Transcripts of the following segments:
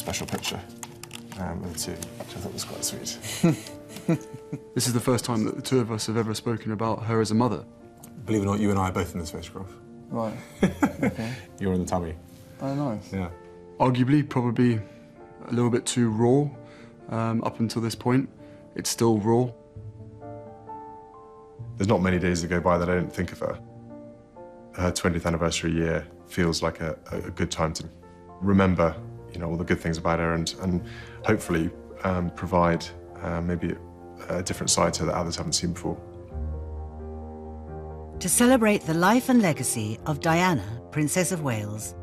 special picture of the two, which I thought was quite sweet. This is the first time that the two of us have ever spoken about her as a mother. Believe it or not, you and I are both in this photograph. Right. Okay. You're in the tummy. Oh, nice. Yeah. Arguably, probably a little bit too raw up until this point. It's still raw. There's not many days that go by that I don't think of her. Her 20th anniversary year feels like a good time to remember, you know, all the good things about her and hopefully provide maybe a different side to her that others haven't seen before. To celebrate the life and legacy of Diana, Princess of Wales,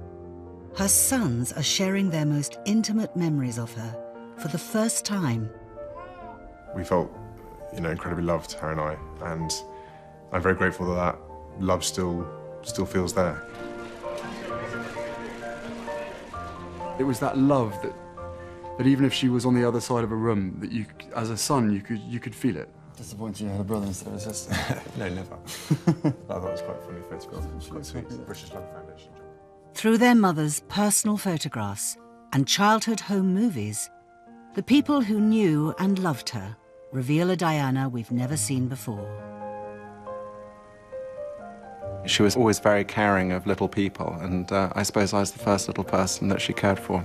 her sons are sharing their most intimate memories of her for the first time. We felt, you know, incredibly loved, her and I, and I'm very grateful that that love still feels there. It was that love that even if she was on the other side of a room, that you, as a son, you could feel it. Disappointed you had a brother instead of a sister. No, never. I thought it was quite a funny photograph. It's quite sweet. British Love Foundation. Through their mother's personal photographs and childhood home movies, the people who knew and loved her reveal a Diana we've never seen before. She was always very caring of little people, and I suppose I was the first little person that she cared for.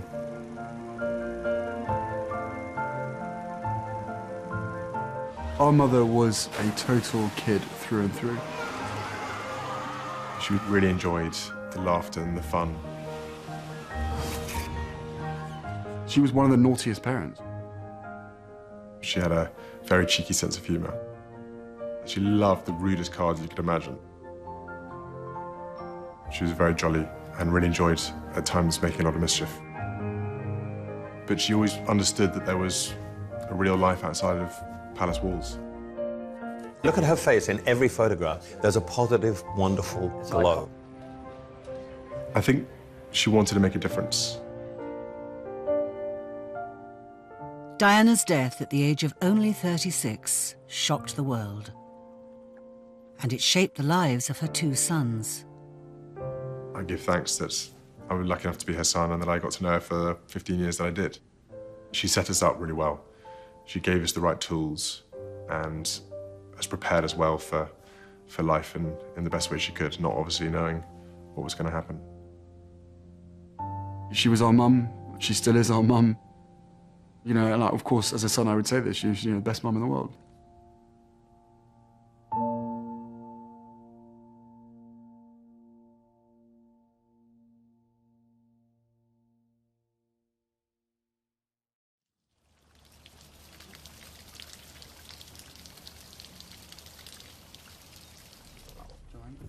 Our mother was a total kid through and through. She really enjoyed the laughter and the fun. She was one of the naughtiest parents. She had a very cheeky sense of humour. She loved the rudest cards you could imagine. She was very jolly and really enjoyed, at times, making a lot of mischief. But she always understood that there was a real life outside of palace walls. Look at her face in every photograph. There's a positive, wonderful glow. I think she wanted to make a difference. Diana's death at the age of only 36 shocked the world. And it shaped the lives of her two sons. I give thanks that I was lucky enough to be her son and that I got to know her for the 15 years that I did. She set us up really well. She gave us the right tools and has prepared us well for life in the best way she could, not obviously knowing what was going to happen. She was our mum. She still is our mum. You know, and like, of course, as a son, I would say this. She was, the best mum in the world.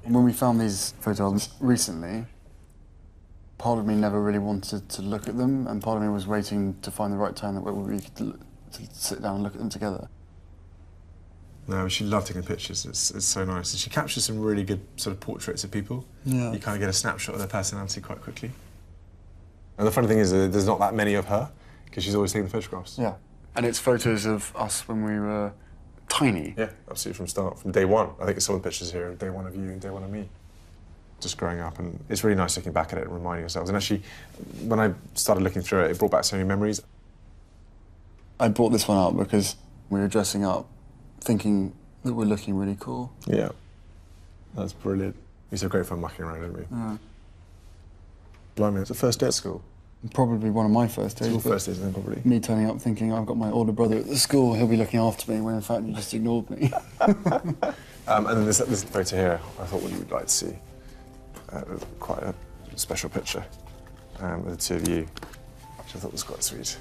When we found these photos recently, part of me never really wanted to look at them, and part of me was waiting to find the right time that we could to sit down and look at them together. No, she loved taking pictures. It's so nice. And she captures some really good sort of portraits of people. Yeah. You kind of get a snapshot of their personality quite quickly. And the funny thing is there's not that many of her, because she's always taking the photographs. Yeah. And it's photos of us when we were tiny. Yeah, absolutely, from start, from day one. I think some of the pictures here are day one of you and day one of me. Just growing up, and it's really nice looking back at it and reminding ourselves. And actually, when I started looking through it, it brought back so many memories. I brought this one out because we were dressing up, thinking that we're looking really cool. Yeah, that's brilliant. We had great fun mucking around, didn't we? Yeah. Blimey, it's the first day at school. Probably one of my first days. Your first days, then, probably. Me turning up thinking I've got my older brother at the school, he'll be looking after me, when in fact you just ignored me. And then this photo here, I thought what you would like to see. Quite a special picture with the two of you, which I thought was quite sweet.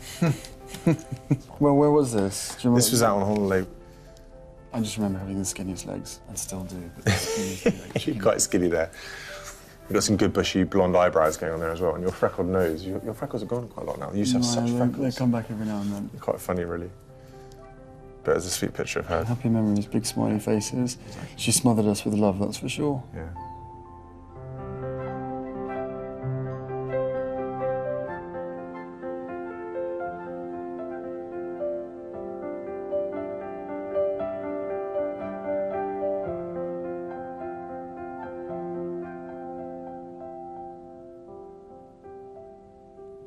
Well, where was this? Do you remember? This was out on holiday. I just remember having the skinniest legs. I still do, but the skinniest legs. You're quite skinny there. You've got some good bushy blonde eyebrows going on there as well, and your freckled nose. Your freckles have gone quite a lot now. You used to have such freckles. They come back every now and then. Quite funny, really. But it's a sweet picture of her. Happy memories, big smiley faces. She smothered us with love, that's for sure. Yeah.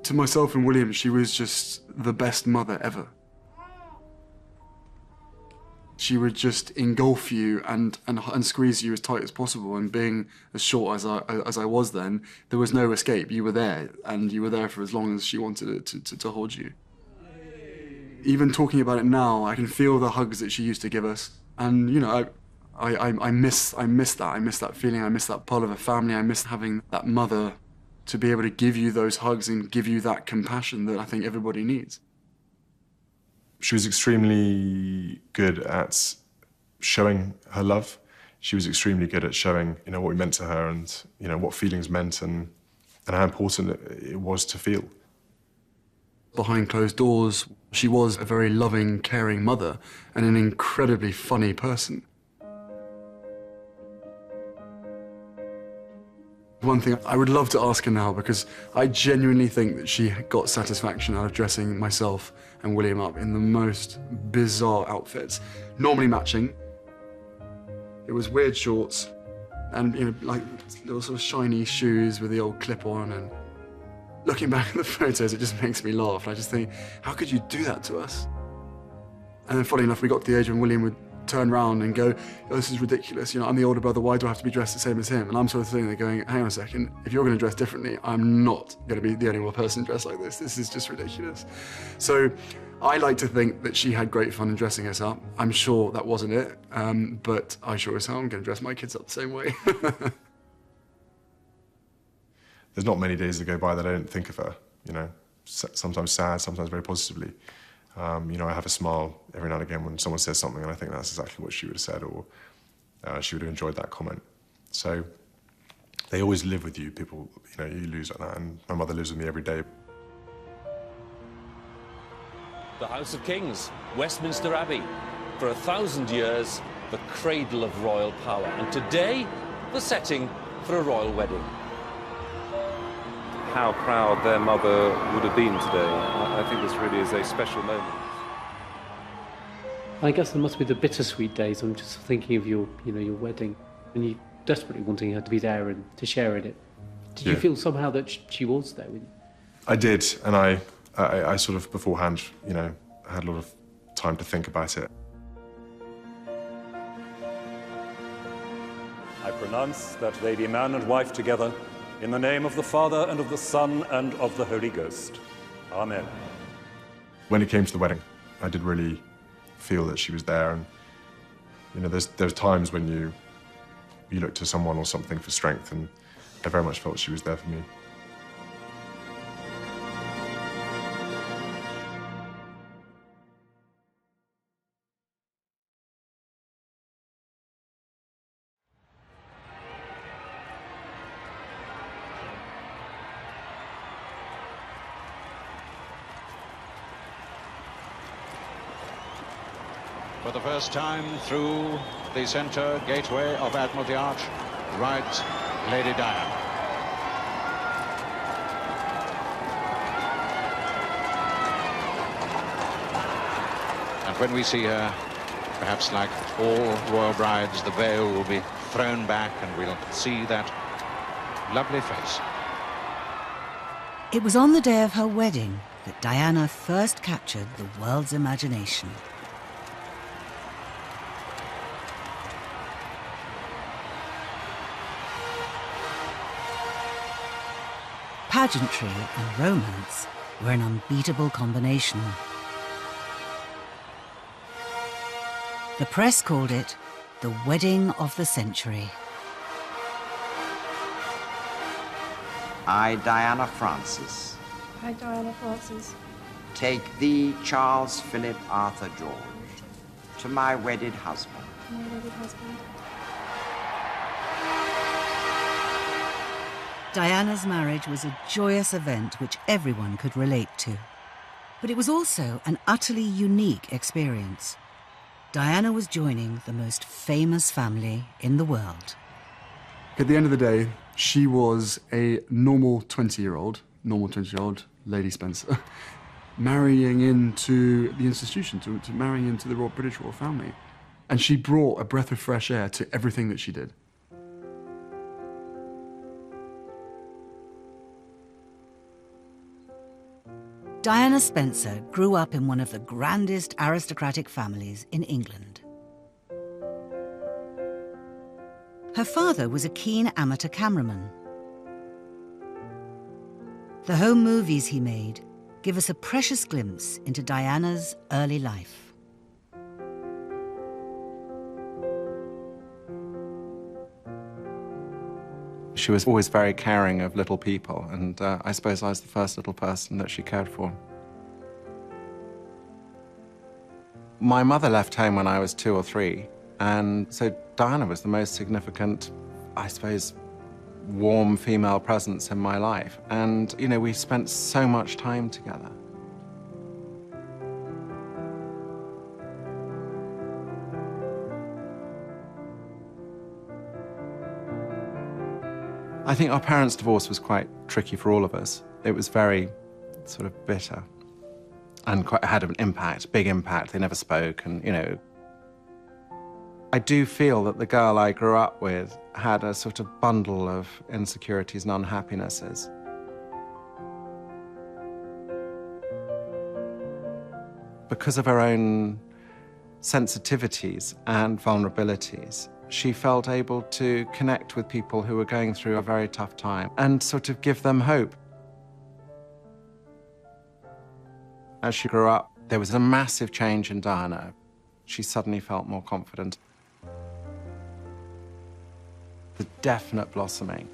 To myself and William, she was just the best mother ever. She would just engulf you and squeeze you as tight as possible. And being as short as I was then, there was no escape. You were there, and you were there for as long as she wanted to hold you. Even talking about it now, I can feel the hugs that she used to give us. And, you know, I miss that. I miss that feeling. I miss that part of a family. I miss having that mother to be able to give you those hugs and give you that compassion that I think everybody needs. She was extremely good at showing her love. She was extremely good at showing, you know, what we meant to her and, you know, what feelings meant and how important it was to feel. Behind closed doors, she was a very loving, caring mother and an incredibly funny person. One thing I would love to ask her now, because I genuinely think that she got satisfaction out of dressing myself and William up in the most bizarre outfits, normally matching. It was weird shorts and, you know, like little sort of shiny shoes with the old clip-on, and looking back at the photos, it just makes me laugh. I just think, how could you do that to us? And then, funny enough, we got to the age when William would turn around and go, oh, this is ridiculous, you know, I'm the older brother, why do I have to be dressed the same as him? And I'm sort of sitting there going, hang on a second, if you're going to dress differently, I'm not going to be the only one person dressed like this. This is just ridiculous. So I like to think that she had great fun in dressing us up. I'm sure that wasn't it, but I sure as hell am going to dress my kids up the same way. There's not many days that go by that I don't think of her, you know, sometimes sad, sometimes very positively. You know, I have a smile every now and again when someone says something and I think that's exactly what she would have said, or she would have enjoyed that comment. So they always live with you, people, you know, you lose like that, and my mother lives with me every day. The House of Kings, Westminster Abbey, for 1,000 years, the cradle of royal power, and today, the setting for a royal wedding. How proud their mother would have been today. I think this really is a special moment. I guess there must be the bittersweet days. I'm just thinking of your, you know, your wedding, and you desperately wanting her to be there and to share in it. Did you feel somehow that she was there with you? I did, and I sort of beforehand, you know, had a lot of time to think about it. I pronounce that they be man and wife together, in the name of the Father, and of the Son, and of the Holy Ghost. Amen. When it came to the wedding, I did really feel that she was there, and, you know, there's times when you look to someone or something for strength, and I very much felt she was there for me. For the first time through the centre gateway of Admiralty Arch, rides Lady Diana. And when we see her, perhaps like all royal brides, the veil will be thrown back and we'll see that lovely face. It was on the day of her wedding that Diana first captured the world's imagination. Pageantry and romance were an unbeatable combination. The press called it the wedding of the century. I, Diana Frances. I, Diana Frances. Take thee, Charles Philip Arthur George, to my wedded husband. My wedded husband. Diana's marriage was a joyous event which everyone could relate to. But it was also an utterly unique experience. Diana was joining the most famous family in the world. At the end of the day, she was a normal 20-year-old Lady Spencer, marrying into the institution, to marrying into the British royal family. And she brought a breath of fresh air to everything that she did. Diana Spencer grew up in one of the grandest aristocratic families in England. Her father was a keen amateur cameraman. The home movies he made give us a precious glimpse into Diana's early life. She was always very caring of little people, and I suppose I was the first little person that she cared for. My mother left home when I was 2 or 3, and so Diana was the most significant, I suppose, warm female presence in my life. And, you know, we spent so much time together. I think our parents' divorce was quite tricky for all of us. It was very sort of bitter and quite had an impact, big impact. They never spoke and, you know. I do feel that the girl I grew up with had a sort of bundle of insecurities and unhappinesses. Because of her own sensitivities and vulnerabilities, she felt able to connect with people who were going through a very tough time and sort of give them hope. As she grew up, there was a massive change in Diana. She suddenly felt more confident. The definite blossoming.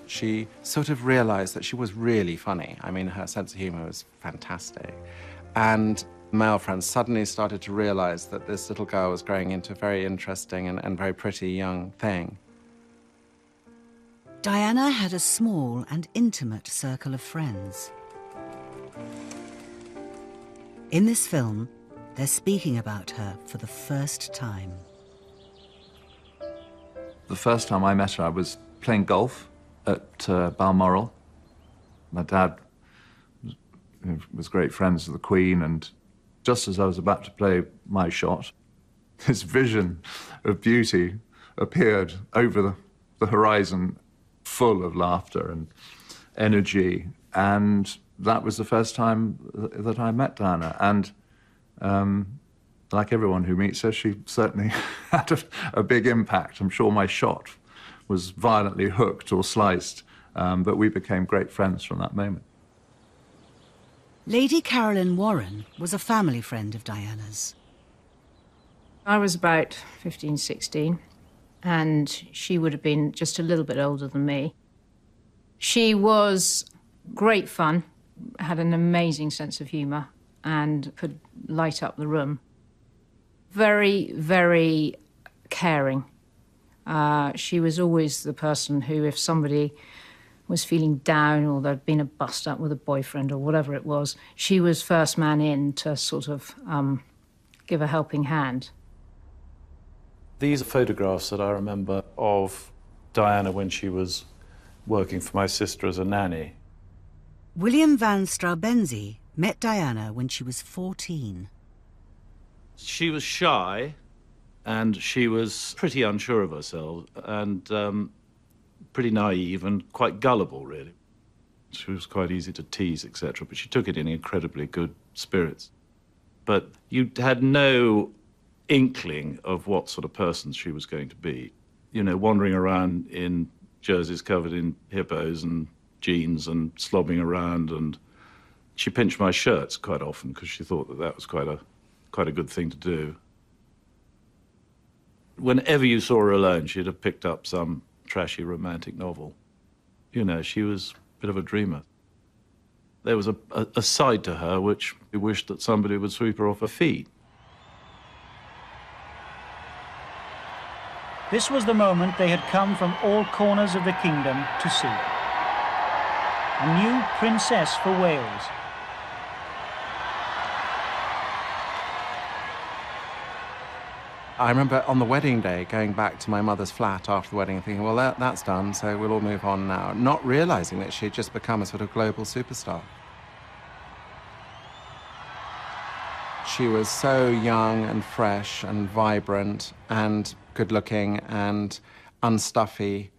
She sort of realized that she was really funny. I mean, her sense of humor was fantastic. And male friends suddenly started to realize that this little girl was growing into a very interesting and very pretty young thing. Diana had a small and intimate circle of friends. In this film, they're speaking about her for the first time. The first time I met her, I was playing golf at Balmoral. My dad was great friends with the Queen, and just as I was about to play my shot, this vision of beauty appeared over the horizon, full of laughter and energy. And that was the first time that I met Diana. And like everyone who meets her, she certainly had a big impact. I'm sure my shot was violently hooked or sliced, but we became great friends from that moment. Lady Caroline Warren was a family friend of Diana's. I was about 15, 16, and she would have been just a little bit older than me. She was great fun, had an amazing sense of humour, and could light up the room. Very, very caring. She was always the person who, if somebody was feeling down or there'd been a bust up with a boyfriend or whatever it was, she was first man in to sort of give a helping hand. These are photographs that I remember of Diana when she was working for my sister as a nanny. William van Straubenzie met Diana when she was 14. She was shy, and she was pretty unsure of herself, and pretty naive and quite gullible, really. She was quite easy to tease, etc., but she took it in incredibly good spirits. But you had no inkling of what sort of person she was going to be. You know, wandering around in jerseys covered in hippos and jeans and slobbing around, and she pinched my shirts quite often because she thought that that was quite a good thing to do. Whenever you saw her alone, she'd have picked up some trashy romantic novel. You know, she was a bit of a dreamer. There was a side to her which we wished that somebody would sweep her off her feet. This was the moment they had come from all corners of the kingdom to see. A new princess for Wales. I remember on the wedding day going back to my mother's flat after the wedding and thinking, well, that's done, so we'll all move on now, not realizing that she had just become a sort of global superstar. She was so young and fresh and vibrant and good-looking and unstuffy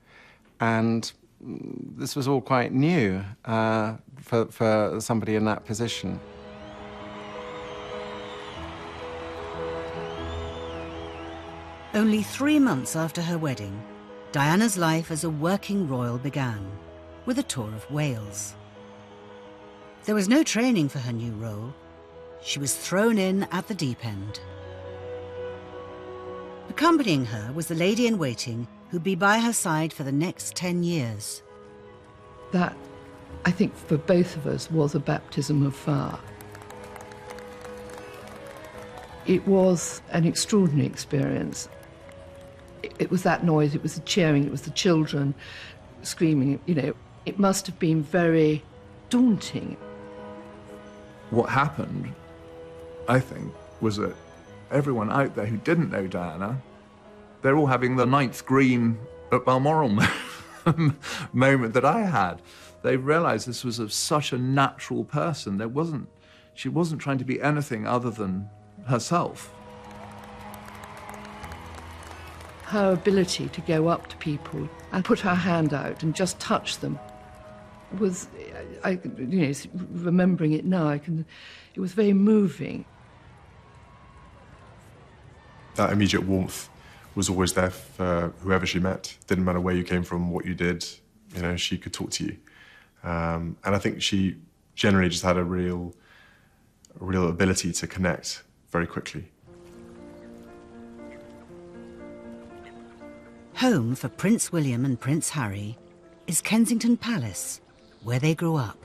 and this was all quite new for somebody in that position. Only 3 months after her wedding, Diana's life as a working royal began, with a tour of Wales. There was no training for her new role. She was thrown in at the deep end. Accompanying her was the lady-in-waiting who'd be by her side for the next 10 years. That, I think, for both of us, was a baptism of fire. It was an extraordinary experience. It was that noise, it was the cheering, it was the children screaming, you know. It must have been very daunting. What happened, I think, was that everyone out there who didn't know Diana, they're all having the 9th green at Balmoral moment that I had. They realized this was such a natural person. She wasn't trying to be anything other than herself. Her ability to go up to people and put her hand out and just touch them was, remembering it now, it was very moving. That immediate warmth was always there for whoever she met. Didn't matter where you came from, what you did, you know, she could talk to you. And I think she generally just had a real ability to connect very quickly. Home for Prince William and Prince Harry is Kensington Palace, where they grew up.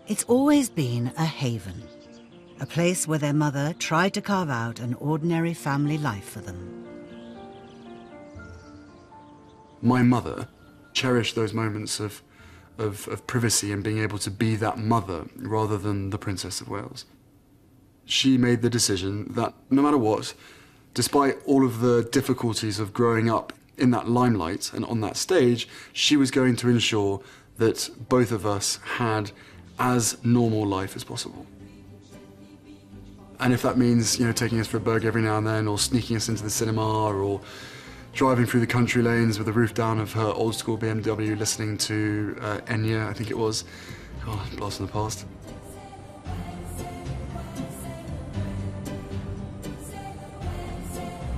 It's always been a haven, a place where their mother tried to carve out an ordinary family life for them. My mother cherished those moments of privacy and being able to be that mother rather than the Princess of Wales. She made the decision that no matter what, despite all of the difficulties of growing up in that limelight and on that stage, she was going to ensure that both of us had as normal life as possible. And if that means, you know, taking us for a burger every now and then, or sneaking us into the cinema, or driving through the country lanes with the roof down of her old school BMW, listening to Enya, I think it was. God, blast from the past.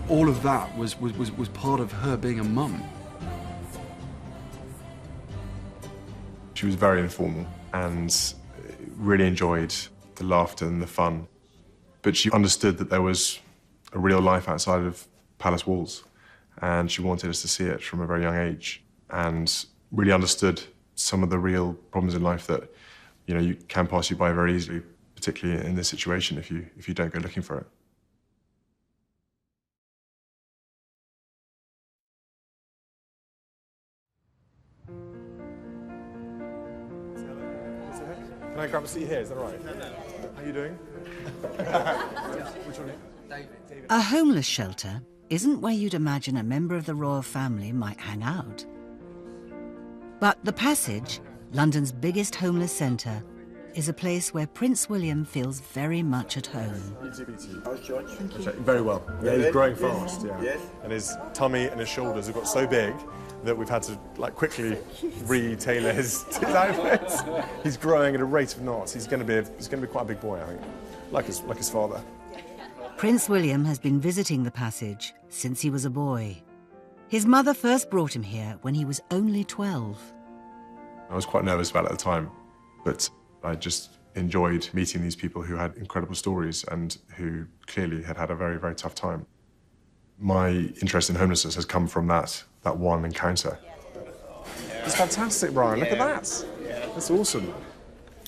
All of that was part of her being a mum. She was very informal and really enjoyed the laughter and the fun. But she understood that there was a real life outside of palace walls, and she wanted us to see it from a very young age, and really understood some of the real problems in life that, you know, you can pass you by very easily, particularly in this situation if you don't go looking for it. Can I grab a seat here? Is that all right? How are you doing? Which one? David. A homeless shelter isn't where you'd imagine a member of the royal family might hang out. But the Passage, London's biggest homeless centre, is a place where Prince William feels very much at home. Very well. Yeah, he's growing fast, yeah. Yes. And his tummy and his shoulders have got so big that we've had to quickly re-tailor his outfits. He's growing at a rate of knots. He's going to be quite a big boy, I think, like his father. Prince William has been visiting the Passage since he was a boy. His mother first brought him here when he was only 12. I was quite nervous about it at the time, but I just enjoyed meeting these people who had incredible stories and who clearly had had a very, very tough time. My interest in homelessness has come from that one encounter. It's fantastic, Brian. Look at that. That's awesome.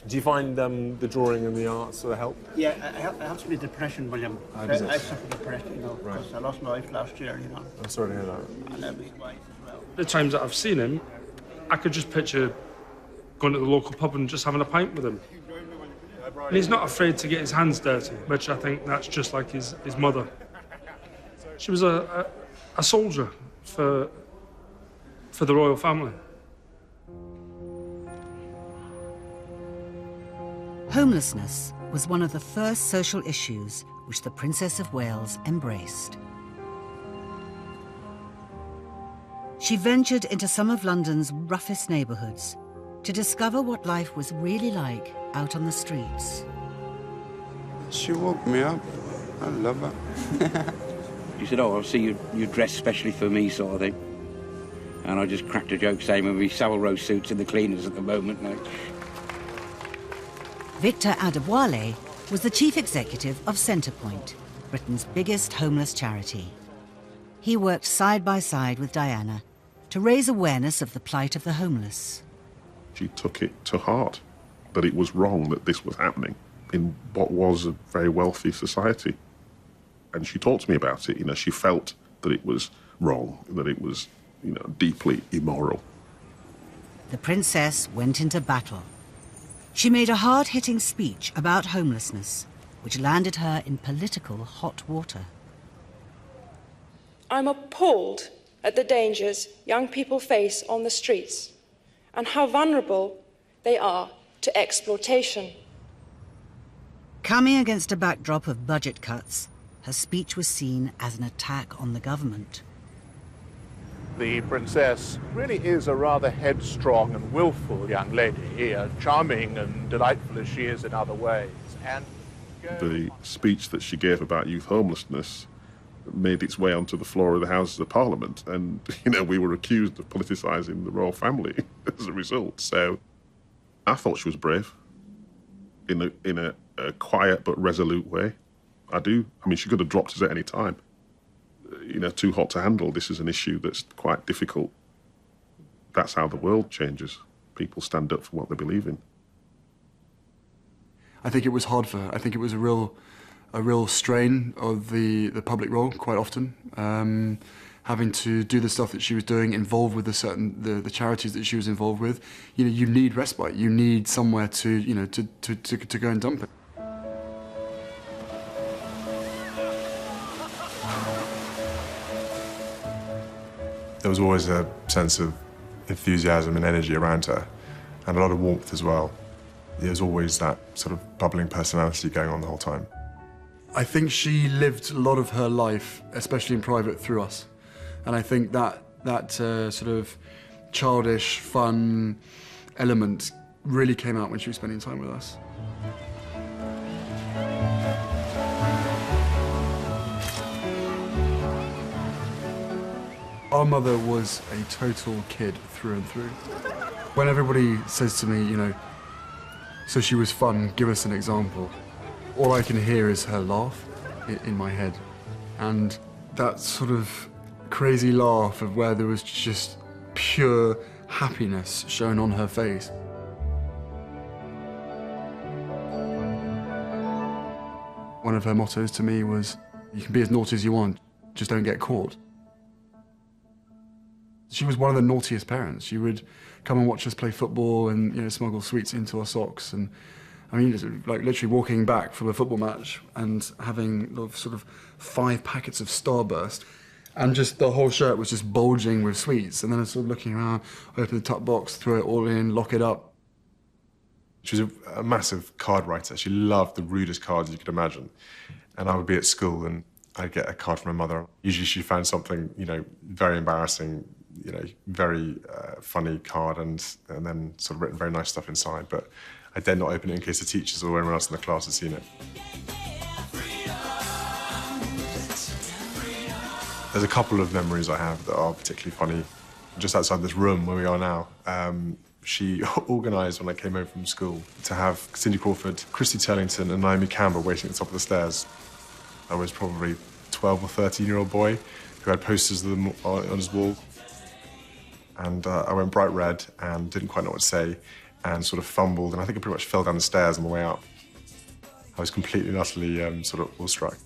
Do you find the drawing and the art sort of help? Yeah, it helps me with depression, William. I suffer depression, you know, because I lost my wife last year, you know. I'm sorry to hear that. And I was wife as well. The times that I've seen him, I could just picture going to the local pub and just having a pint with him. And he's not afraid to get his hands dirty, which I think that's just like his mother. She was a soldier for the royal family. Homelessness was one of the first social issues which the Princess of Wales embraced. She ventured into some of London's roughest neighbourhoods to discover what life was really like out on the streets. She woke me up. I love her. She said, oh, I see you dressed specially for me, sort of thing. And I just cracked a joke saying, well, we Savile Row suits in the cleaners at the moment. Like. Victor Adeboile was the chief executive of Centrepoint, Britain's biggest homeless charity. He worked side by side with Diana to raise awareness of the plight of the homeless. She took it to heart that it was wrong that this was happening in what was a very wealthy society. And she talked to me about it. You know, she felt that it was wrong, that it was, you know, deeply immoral. The princess went into battle. She made a hard-hitting speech about homelessness, which landed her in political hot water. I'm appalled at the dangers young people face on the streets and how vulnerable they are to exploitation. Coming against a backdrop of budget cuts, her speech was seen as an attack on the government. The princess really is a rather headstrong and willful young lady, charming and delightful as she is in other ways. And the speech that she gave about youth homelessness made its way onto the floor of the Houses of Parliament, and you know, we were accused of politicising the royal family as a result. So I thought she was brave in a quiet but resolute way. I mean, she could have dropped us at any time. You know, too hot to handle. This is an issue that's quite difficult. That's how the world changes. People stand up for what they believe in. I think it was hard for her. I think it was a real strain of the public role quite often. Having to do the stuff that she was doing, involved with the charities that she was involved with. You know, you need respite. You need somewhere to, you know, to go and dump it. There was always a sense of enthusiasm and energy around her, and a lot of warmth as well. There was always that sort of bubbling personality going on the whole time. I think she lived a lot of her life, especially in private, through us. And I think that sort of childish, fun element really came out when she was spending time with us. Our mother was a total kid through and through. When everybody says to me, you know, so she was fun, give us an example, all I can hear is her laugh in my head. And that sort of crazy laugh of where there was just pure happiness shown on her face. One of her mottos to me was, you can be as naughty as you want, just don't get caught. She was one of the naughtiest parents. She would come and watch us play football and, you know, smuggle sweets into our socks. And I mean, like literally walking back from a football match and having sort of 5 packets of Starburst, and just the whole shirt was just bulging with sweets. And then I was sort of looking around, open the top box, throw it all in, lock it up. She was a massive card writer. She loved the rudest cards you could imagine. And I would be at school and I'd get a card from my mother. Usually she found something, you know, very embarrassing, you know, very funny card, and then sort of written very nice stuff inside. But I dared not open it in case the teachers or anyone else in the class had seen it. There's a couple of memories I have that are particularly funny. Just outside this room where we are now, she organised when I came home from school to have Cindy Crawford, Christy Turlington and Naomi Campbell waiting at the top of the stairs. I was probably 12 or 13-year-old boy who had posters of them on his wall. And I went bright red and didn't quite know what to say and sort of fumbled, and I think I pretty much fell down the stairs on the way up. I was completely and utterly sort of awestruck.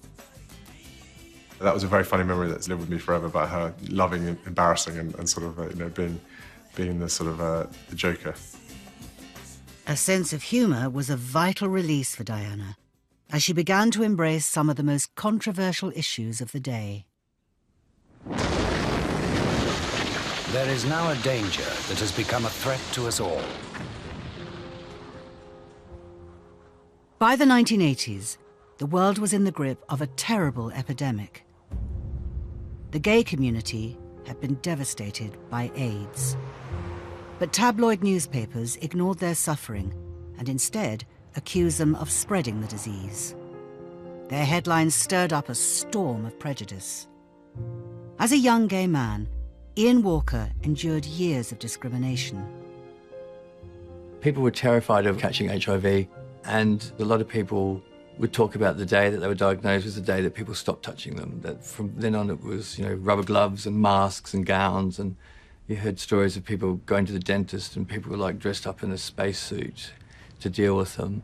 That was a very funny memory that's lived with me forever about her loving and embarrassing and sort of, you know, being the sort of the joker. A sense of humour was a vital release for Diana as she began to embrace some of the most controversial issues of the day. There is now a danger that has become a threat to us all. By the 1980s, the world was in the grip of a terrible epidemic. The gay community had been devastated by AIDS. But tabloid newspapers ignored their suffering and instead accused them of spreading the disease. Their headlines stirred up a storm of prejudice. As a young gay man, Ian Walker endured years of discrimination. People were terrified of catching HIV, and a lot of people would talk about the day that they were diagnosed was the day that people stopped touching them. That from then on it was, rubber gloves and masks and gowns, and you heard stories of people going to the dentist and people were like dressed up in a spacesuit to deal with them.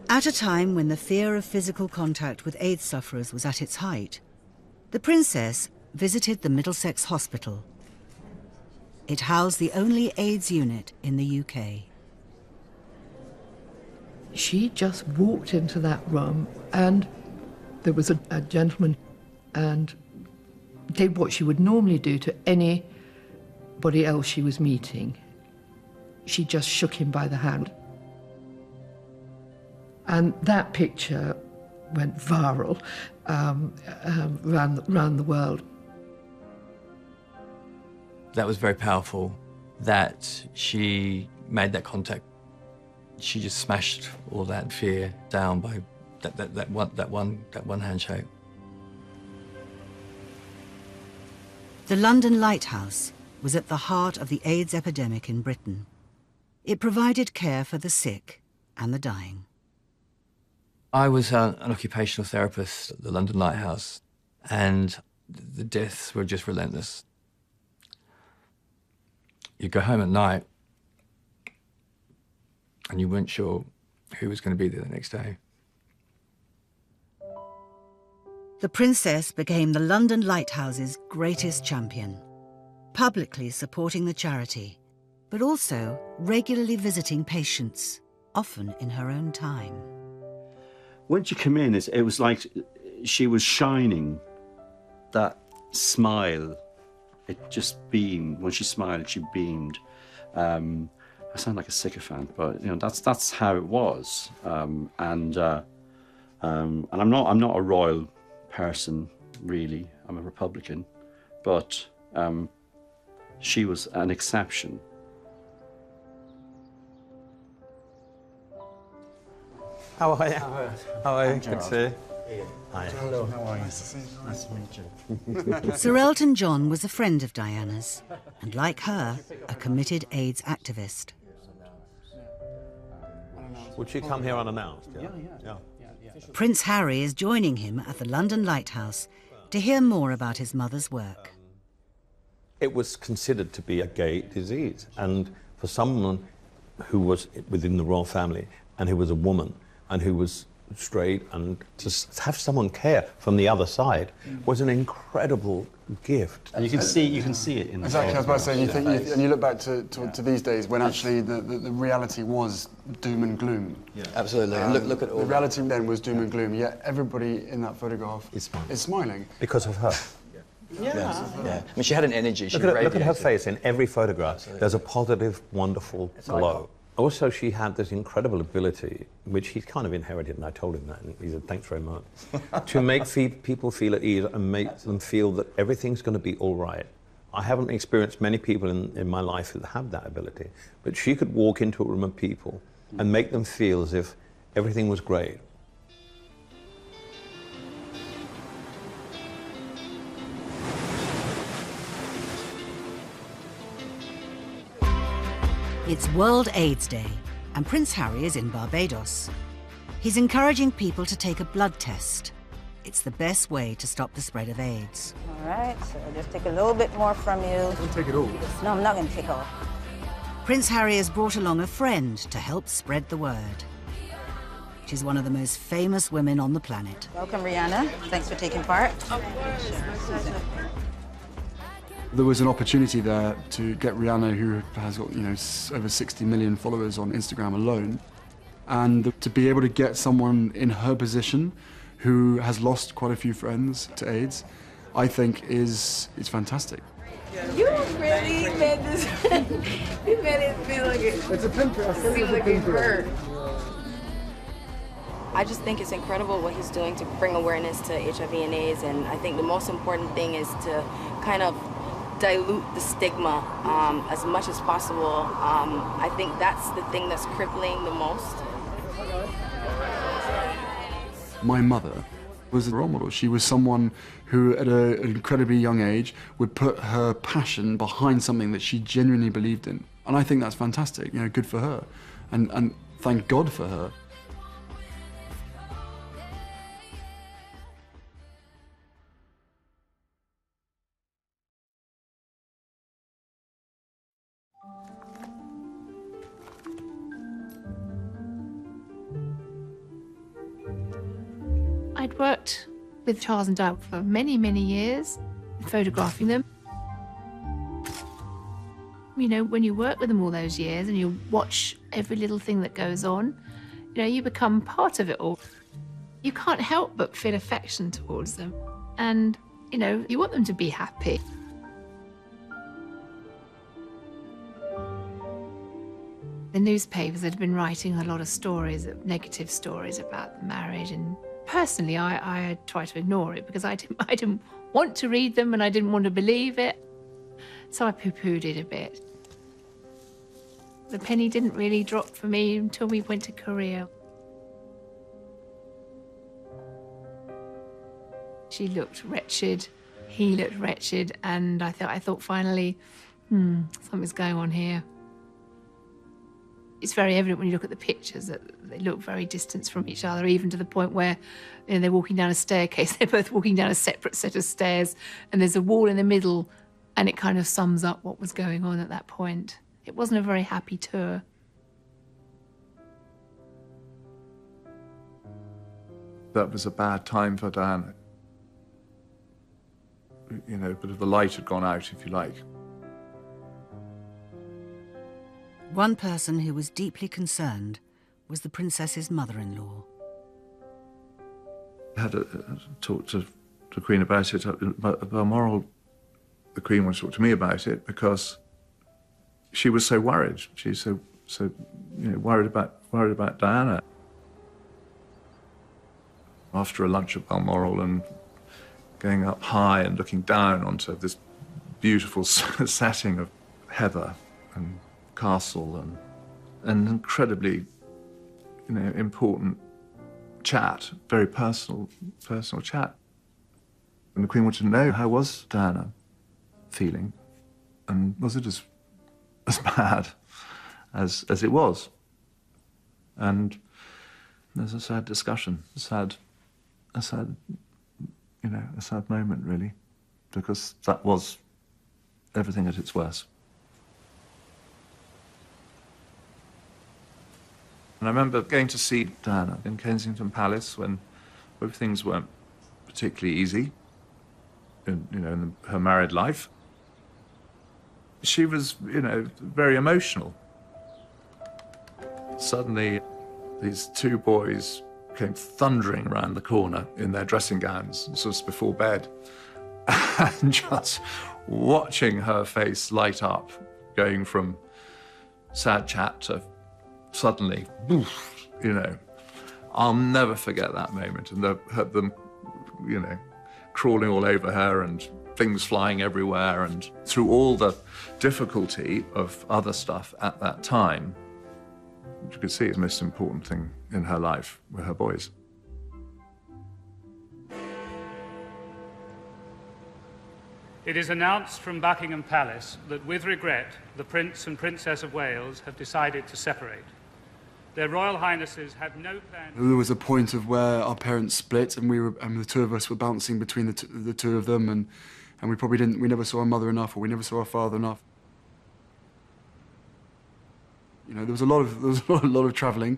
At a time when the fear of physical contact with AIDS sufferers was at its height, the princess visited the Middlesex Hospital. It housed the only AIDS unit in the UK. She just walked into that room and there was a gentleman and did what she would normally do to anybody else she was meeting. She just shook him by the hand. And that picture went viral around the world. That was very powerful, that she made that contact. She just smashed all that fear down by that one handshake. The London Lighthouse was at the heart of the AIDS epidemic in Britain. It provided care for the sick and the dying. I was an occupational therapist at the London Lighthouse, and the deaths were just relentless. You go home at night, and you weren't sure who was going to be there the next day. The princess became the London Lighthouse's greatest champion, publicly supporting the charity, but also regularly visiting patients, often in her own time. When she came in, it was like she was shining. That smile, it just beamed. When she smiled, she beamed. I sound like a sycophant, but that's how it was. And I'm not a royal person, really. I'm a Republican, but she was an exception. How are you? How are you? Good to see you. Hi. Hello, how are you? Nice to meet you. Sir Elton John was a friend of Diana's, and like her, a committed AIDS activist. Would she come here unannounced? Yeah. Prince Harry is joining him at the London Lighthouse to hear more about his mother's work. It was considered to be a gay disease, and for someone who was within the royal family and who was a woman and who was straight, and to have someone care from the other side was an incredible gift. And you can see it in the exactly. I was about to say, and you look back to these days when actually the reality was doom and gloom. Yeah. Absolutely. Look at all. The reality then was doom and gloom. Yet everybody in that photograph is smiling because of her. Yeah. I mean, she had an energy. Look at her face in every photograph. Absolutely. There's a positive, wonderful glow. Also, she had this incredible ability, which he kind of inherited, and I told him that, and he said, thanks very much, to make people feel at ease and make them feel that everything's going to be all right. I haven't experienced many people in my life who have that ability, but she could walk into a room of people and make them feel as if everything was great. It's World AIDS Day, and Prince Harry is in Barbados. He's encouraging people to take a blood test. It's the best way to stop the spread of AIDS. All right, so I'll just take a little bit more from you. Don't take it all. No, I'm not going to take all. Prince Harry has brought along a friend to help spread the word. She's one of the most famous women on the planet. Welcome, Rihanna. Thanks for taking part. There was an opportunity there to get Rihanna, who has got, over 60 million followers on Instagram alone, and to be able to get someone in her position who has lost quite a few friends to AIDS, I think is fantastic. You really made this. You made it feel like it's a pimple. Feel like it hurt. I just think it's incredible what he's doing to bring awareness to HIV and AIDS, and I think the most important thing is to kind of dilute the stigma as much as possible. I think that's the thing that's crippling the most. My mother was a role model. She was someone who, at an incredibly young age, would put her passion behind something that she genuinely believed in. And I think that's fantastic, you know, good for her. And thank God for her. I'd worked with Charles and Diane for many, many years, photographing them. You know, when you work with them all those years and you watch every little thing that goes on, you know, you become part of it all. You can't help but feel affection towards them. And, you know, you want them to be happy. The newspapers had been writing a lot of stories, negative stories about the marriage, and personally, I tried to ignore it because I didn't want to read them and I didn't want to believe it. So I poo-pooed it a bit. The penny didn't really drop for me until we went to Korea. She looked wretched, he looked wretched, and I thought finally, something's going on here. It's very evident when you look at the pictures that they look very distant from each other, even to the point where, you know, they're walking down a staircase. They're both walking down a separate set of stairs, and there's a wall in the middle, and it kind of sums up what was going on at that point. It wasn't a very happy tour. That was a bad time for Diana. You know, a bit of the light had gone out, if you like. One person who was deeply concerned was the princess's mother-in-law. I had a talk to the Queen about it. Balmoral, the Queen wanted to talk to me about it because she was so worried. She's so you know, worried about Diana. After a lunch at Balmoral and going up high and looking down onto this beautiful setting of heather and castle and an incredibly, you know, important chat, very personal chat. And the Queen wanted to know, how was Diana feeling? And was it as bad as it was? And there's a sad discussion, a sad moment, really, because that was everything at its worst. And I remember going to see Diana in Kensington Palace when things weren't particularly easy, in her married life. She was, you know, very emotional. Suddenly, these two boys came thundering around the corner in their dressing gowns, just before bed, and just watching her face light up, going from sad chat to suddenly, boof, you know. I'll never forget that moment, and them, you know, crawling all over her and things flying everywhere, and through all the difficulty of other stuff at that time, you could see the most important thing in her life were her boys. It is announced from Buckingham Palace that, with regret, the Prince and Princess of Wales have decided to separate. Their Royal Highnesses had no plan. There was a point of where our parents split, and the two of us were bouncing between the two of them, and we never saw our mother enough, or we never saw our father enough. You know, there was a lot of travelling,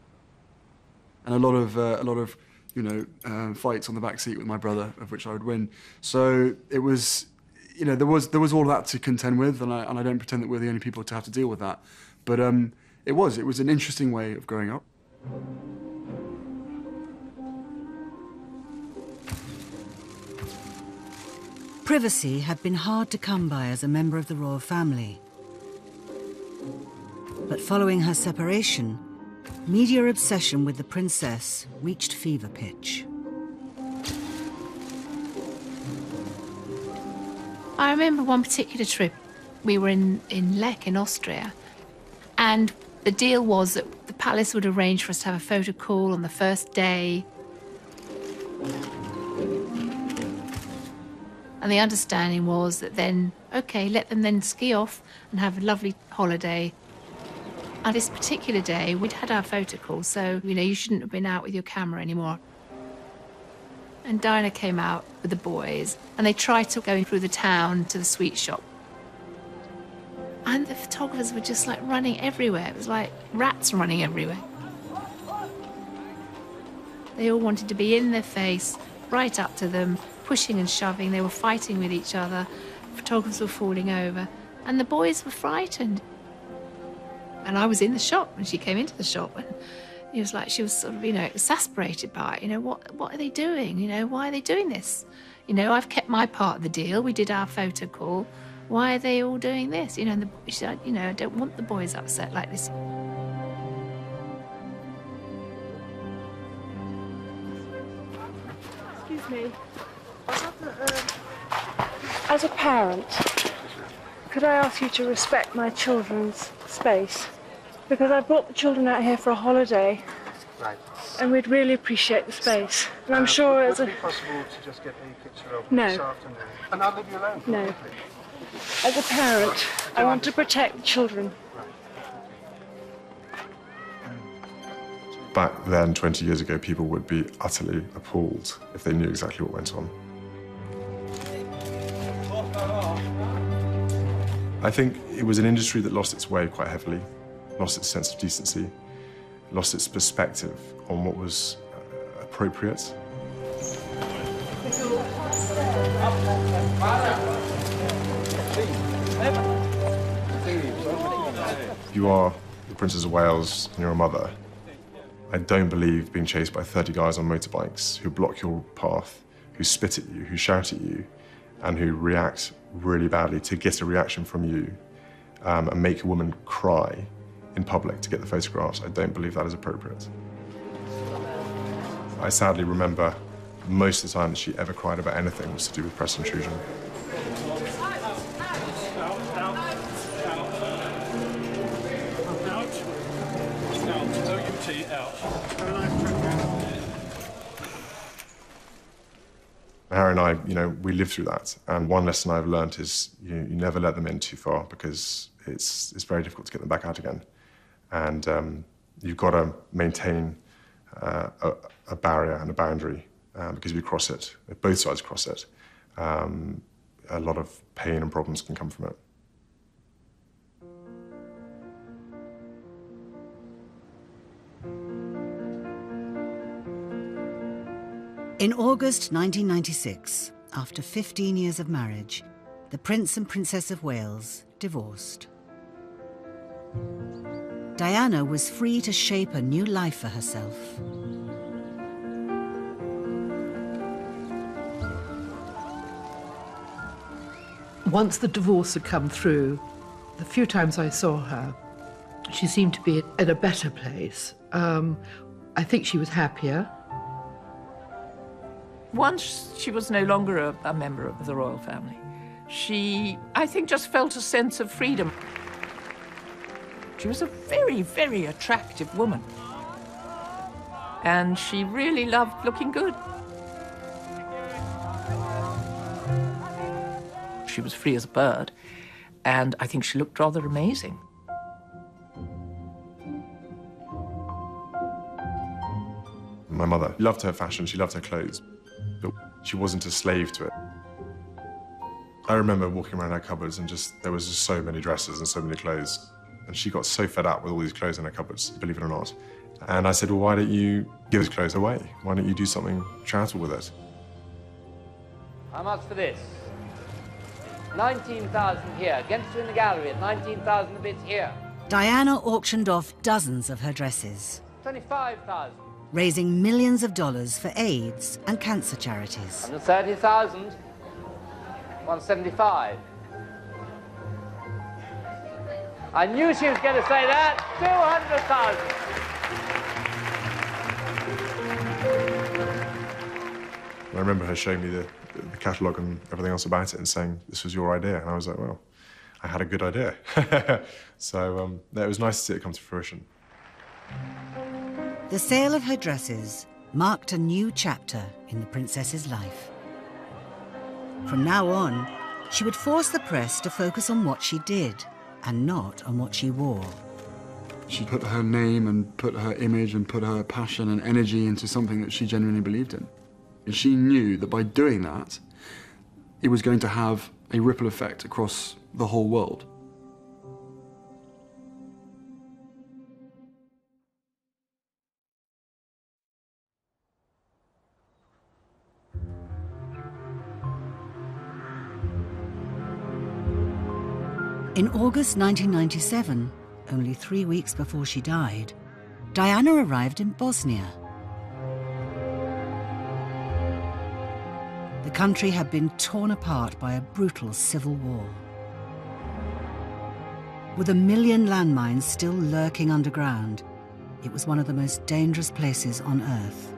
and a lot of you know, fights on the back seat with my brother, of which I would win. So it was, you know, there was all that to contend with, and I don't pretend that we're the only people to have to deal with that. But it was an interesting way of growing up. Privacy had been hard to come by as a member of the royal family. But following her separation, media obsession with the princess reached fever pitch. I remember one particular trip. We were in Lech in Austria, and the deal was that the palace would arrange for us to have a photo call on the first day. And the understanding was that then, OK, let them then ski off and have a lovely holiday. On this particular day, we'd had our photo call, so, you know, you shouldn't have been out with your camera anymore. And Diana came out with the boys, and they tried to go through the town to the sweet shop. And the photographers were just like running everywhere. It was like rats running everywhere. They all wanted to be in their face, right up to them, pushing and shoving. They were fighting with each other. Photographers were falling over, and the boys were frightened. And I was in the shop when she came into the shop, and it was like she was sort of, you know, exasperated by it. You know, what are they doing? You know, why are they doing this? You know, I've kept my part of the deal. We did our photo call. Why are they all doing this? You know, and she said, you know, I don't want the boys upset like this. Excuse me. As a parent, could I ask you to respect my children's space? Because I brought the children out here for a holiday. Right. And we'd really appreciate the space. And I'm sure as a... Would it be possible to just get a picture of No. this afternoon? And I'll leave you alone. No. As a parent, I want to protect the children. Back then, 20 years ago, people would be utterly appalled if they knew exactly what went on. I think it was an industry that lost its way quite heavily, lost its sense of decency, lost its perspective on what was appropriate. If you are the Princess of Wales and you're a mother, I don't believe being chased by 30 guys on motorbikes who block your path, who spit at you, who shout at you, and who react really badly to get a reaction from you and make a woman cry in public to get the photographs. I don't believe that is appropriate. I sadly remember most of the time that she ever cried about anything was to do with press intrusion. Harry and I, you know, we lived through that. And one lesson I've learned is you never let them in too far because it's very difficult to get them back out again. And you've got to maintain a barrier and a boundary because if you cross it, if both sides cross it, a lot of pain and problems can come from it. In August 1996, after 15 years of marriage, the Prince and Princess of Wales divorced. Diana was free to shape a new life for herself. Once the divorce had come through, the few times I saw her, she seemed to be at a better place. I think she was happier. Once she was no longer a member of the royal family, she, I think, just felt a sense of freedom. She was a very, very attractive woman. And she really loved looking good. She was free as a bird, and I think she looked rather amazing. My mother loved her fashion, she loved her clothes, but she wasn't a slave to it. I remember walking around our cupboards and there was just so many dresses and so many clothes. And she got so fed up with all these clothes in her cupboards, believe it or not. And I said, well, why don't you give these clothes away? Why don't you do something charitable with it? How much for this? 19,000 here. Against you in the gallery at 19,000 a bit here. Diana auctioned off dozens of her dresses, 25,000. raising millions of dollars for AIDS and cancer charities. 130,000. 175. I knew she was going to say that. 200,000. I remember her showing me the catalogue and everything else about it and saying, this was your idea. And I was like, well, I had a good idea. So yeah, it was nice to see it come to fruition. The sale of her dresses marked a new chapter in the princess's life. From now on, she would force the press to focus on what she did and not on what she wore. She put her name and put her image and put her passion and energy into something that she genuinely believed in. And she knew that by doing that, it was going to have a ripple effect across the whole world. In August 1997, only 3 weeks before she died, Diana arrived in Bosnia. The country had been torn apart by a brutal civil war. With 1 million landmines still lurking underground, it was one of the most dangerous places on Earth.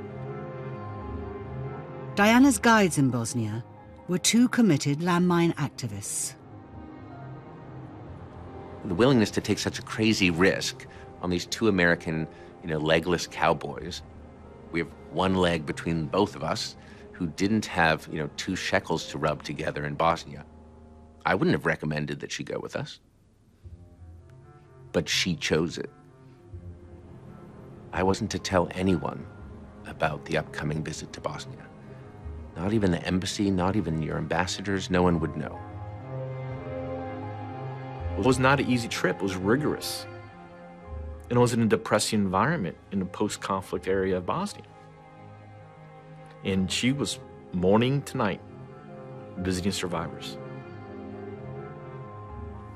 Diana's guides in Bosnia were 2 committed landmine activists. The willingness to take such a crazy risk on these 2 American, legless cowboys. We have 1 leg between both of us who didn't have, 2 shekels to rub together in Bosnia. I wouldn't have recommended that she go with us, but she chose it. I wasn't to tell anyone about the upcoming visit to Bosnia. Not even the embassy, not even your ambassadors, no one would know. It was not an easy trip. It was rigorous. And it was in a depressing environment in the post-conflict area of Bosnia. And she was morning to night visiting survivors.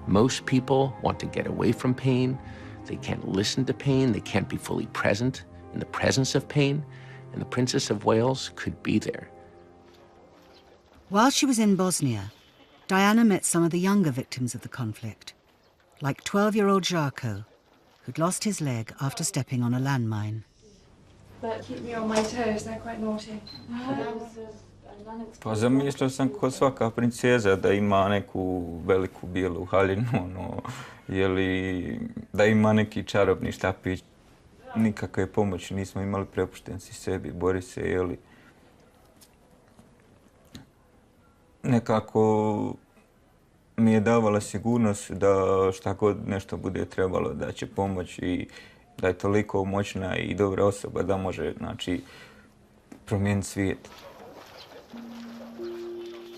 Most people want to get away from pain. They can't listen to pain. They can't be fully present in the presence of pain. And the Princess of Wales could be there. While she was in Bosnia, Diana met some of the younger victims of the conflict, like 12-year-old Žarko, who'd lost his leg after stepping on a landmine. But keep me on my toes, they're quite naughty. Pa zamišljao sam ko svaka princeza da ima neku veliku bijelu haljinu, da ima neki čarobni štapić. Nikakve pomoći nismo imali, prepušten si sebi, bori se, Nekako mi je davala sigurnost da šta god nešto bude trebalo, da će pomoći i da je toliko moćna i dobra osoba da može, promijeniti svijet.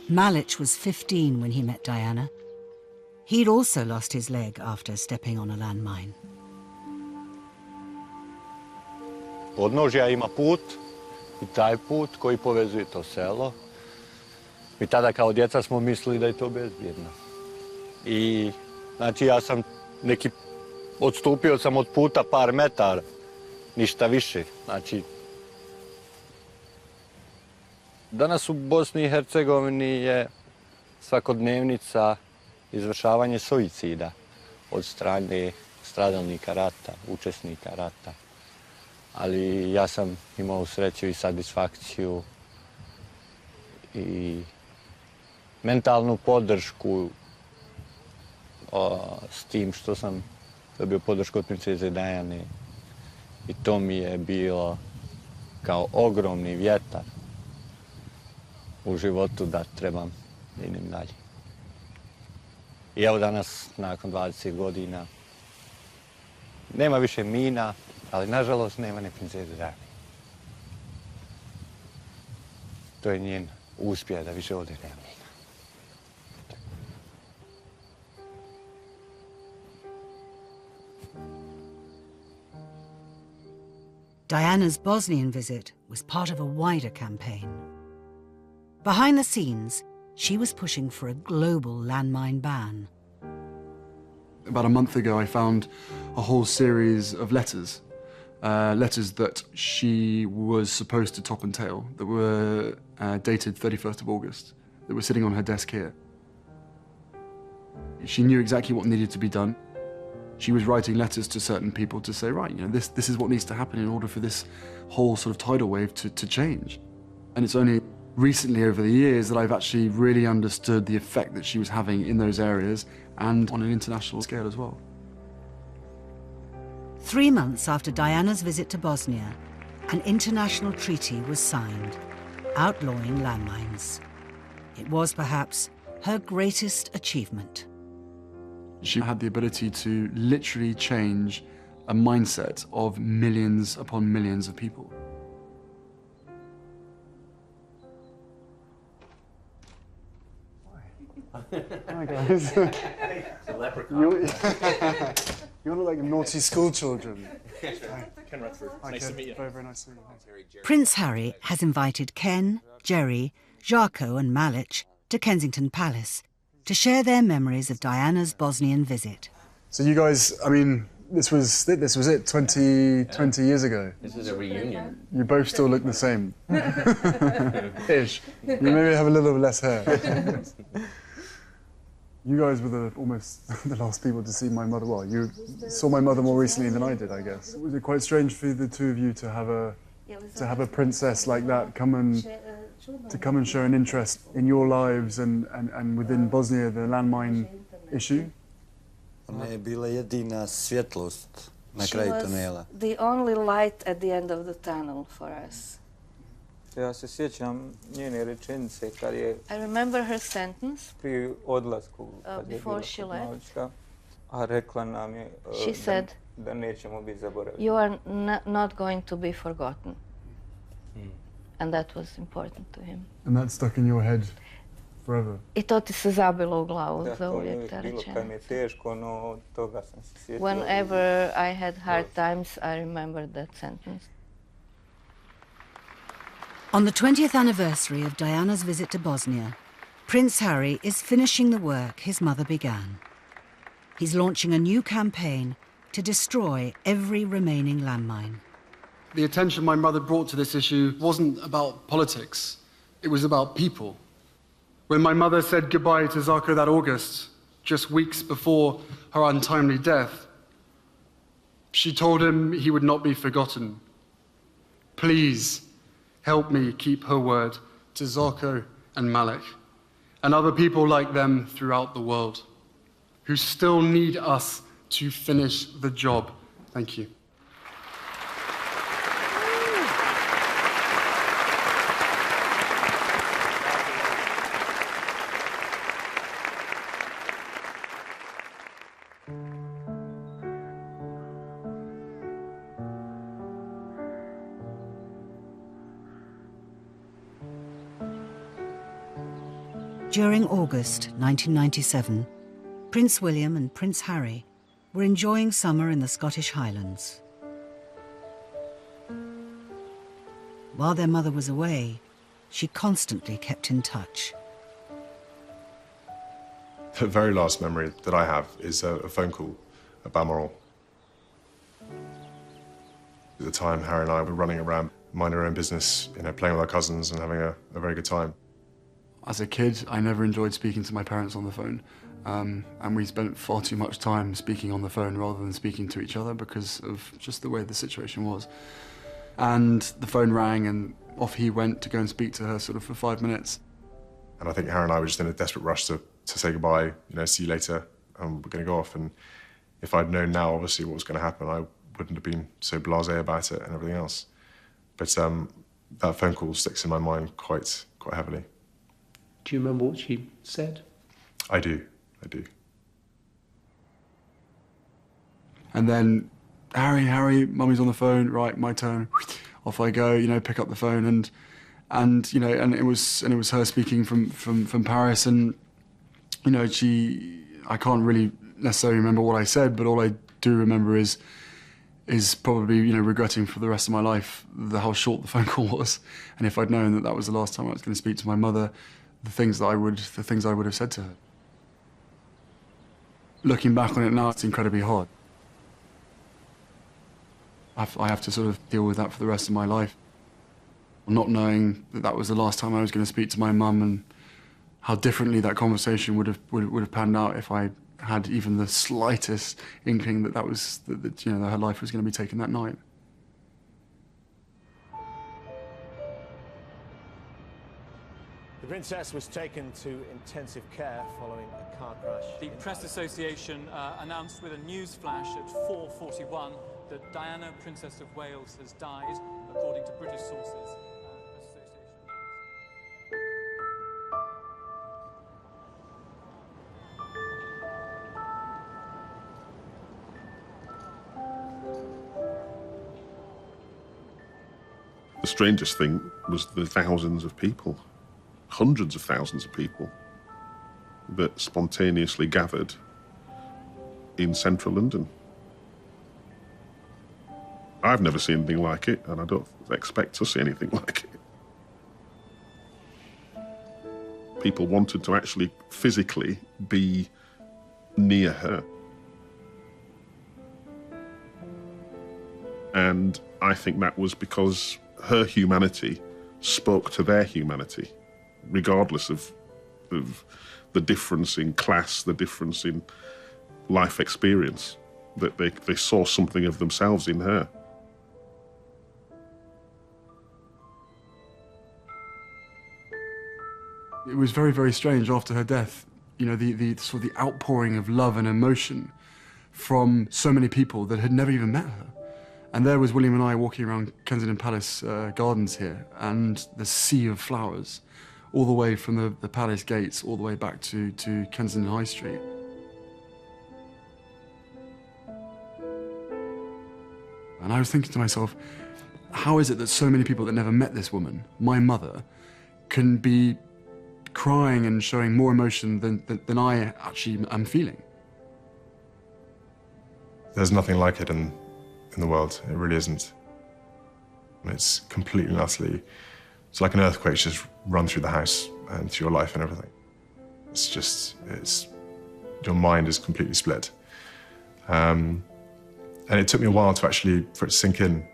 Malić was 15 when he met Diana. He'd also lost his leg after stepping on a landmine. Podnožja ima put i taj put koji povezuje to selo. Mi tada kao djeca smo mislili da je to bezbjedno. I ja sam odstupio sam od puta par metara, ništa više. Danas u Bosni i Hercegovini je svakodnevnica izvršavanje suicida od strane stradalnika rata, učesnika rata. Ali ja sam imao sreću i satisfakciju i mentalnu podršku s tim što sam dobio podršku od princeze Diane. I to mi je bilo kao ogromni vjetar u životu da trebam da idem dalje. I evo danas, nakon 20 godina, nema više mina, ali nažalost nema ni princeze Diane. To je njen uspjeh da više ovdje nema mina. Diana's Bosnian visit was part of a wider campaign. Behind the scenes, she was pushing for a global landmine ban. About a month ago, I found a whole series of letters that she was supposed to top and tail, that were dated 31st of August, that were sitting on her desk here. She knew exactly what needed to be done. She was writing letters to certain people to say, right, this is what needs to happen in order for this whole sort of tidal wave to change. And it's only recently over the years that I've actually really understood the effect that she was having in those areas and on an international scale as well. 3 months after Diana's visit to Bosnia, an international treaty was signed, outlawing landmines. It was perhaps her greatest achievement. She had the ability to literally change a mindset of millions upon millions of people. Hi guys. It's a leprechaun. You look like naughty school children. Ken Rutherford. Nice to meet you. Very, very nice to meet you. Prince Harry has invited Ken, Jerry, Jarko and Malic to Kensington Palace to share their memories of Diana's Bosnian visit. So you guys, I mean, this was it 20 years ago. This is a reunion. You both still look the same. Ish. You maybe have a little less hair. You guys were almost the last people to see my mother. Well, you saw my mother more recently than I did, I guess. Was it quite strange for the two of you to have a princess like that come and show an interest in your lives and within Bosnia, the landmine issue? Ona je bila jedina svjetlost na kraju tunela. The only light at the end of the tunnel for us. Ja se sjećam njene rečenice kad je I remember her sentence prije odlasku before she left. A rekla nam je She said, da nećemo biti zaboravljeni. "You are not going to be forgotten." And that was important to him. And that stuck in your head forever. I to ti se zabilo u glavu Da, za to mi uvijek je ta bilo kad mi je rečenica. teško, no toga sam se sjetio. Whenever I had hard times, I remembered that sentence. On the 20th anniversary of Diana's visit to Bosnia, Prince Harry is finishing the work his mother began. He's launching a new campaign to destroy every remaining landmine. The attention my mother brought to this issue wasn't about politics, it was about people. When my mother said goodbye to Zarko that August, just weeks before her untimely death, she told him he would not be forgotten. Please help me keep her word to Zarko and Malik, and other people like them throughout the world, who still need us to finish the job. Thank you. During August 1997, Prince William and Prince Harry were enjoying summer in the Scottish Highlands. While their mother was away, she constantly kept in touch. The very last memory that I have is a phone call at Balmoral. At the time, Harry and I were running around, minding our own business, playing with our cousins and having a very good time. As a kid, I never enjoyed speaking to my parents on the phone. And we spent far too much time speaking on the phone rather than speaking to each other because of just the way the situation was. And the phone rang and off he went to go and speak to her sort of for 5 minutes. And I think Harry and I were just in a desperate rush to say goodbye, see you later, and we're going to go off. And if I'd known now, obviously, what was going to happen, I wouldn't have been so blasé about it and everything else. But that phone call sticks in my mind quite heavily. Do you remember what she said? I do. And then, Harry, Mummy's on the phone, right, my turn. Off I go, pick up the phone, and it was her speaking from Paris, and I can't really necessarily remember what I said, but all I do remember is probably regretting for the rest of my life how short the phone call was, and if I'd known that was the last time I was going to speak to my mother, the things I would have said to her. Looking back on it now, it's incredibly hard. I have to sort of deal with that for the rest of my life. Not knowing that was the last time I was going to speak to my mum, and how differently that conversation would have panned out if I had even the slightest inkling that her life was going to be taken that night. The princess was taken to intensive care following a car crash. The Press Association announced with a news flash at 4:41 that Diana, Princess of Wales, has died, according to British sources. The strangest thing was the thousands of people, hundreds of thousands of people, that spontaneously gathered in central London. I've never seen anything like it, and I don't expect to see anything like it. People wanted to actually physically be near her. And I think that was because her humanity spoke to their humanity, regardless of the difference in class, the difference in life experience, that they saw something of themselves in her. It was very, very strange after her death, you know, the sort of the outpouring of love and emotion from so many people that had never even met her. And there was William and I walking around Kensington Palace gardens here, and the sea of flowers, all the way from the palace gates, all the way back to Kensington High Street. And I was thinking to myself, how is it that so many people that never met this woman, my mother, can be crying and showing more emotion than I actually am feeling? There's nothing like it in the world. It really isn't. It's completely and utterly, it's like an earthquake just run through the house and through your life and everything. It's just, your mind is completely split. And it took me a while for it to sink in.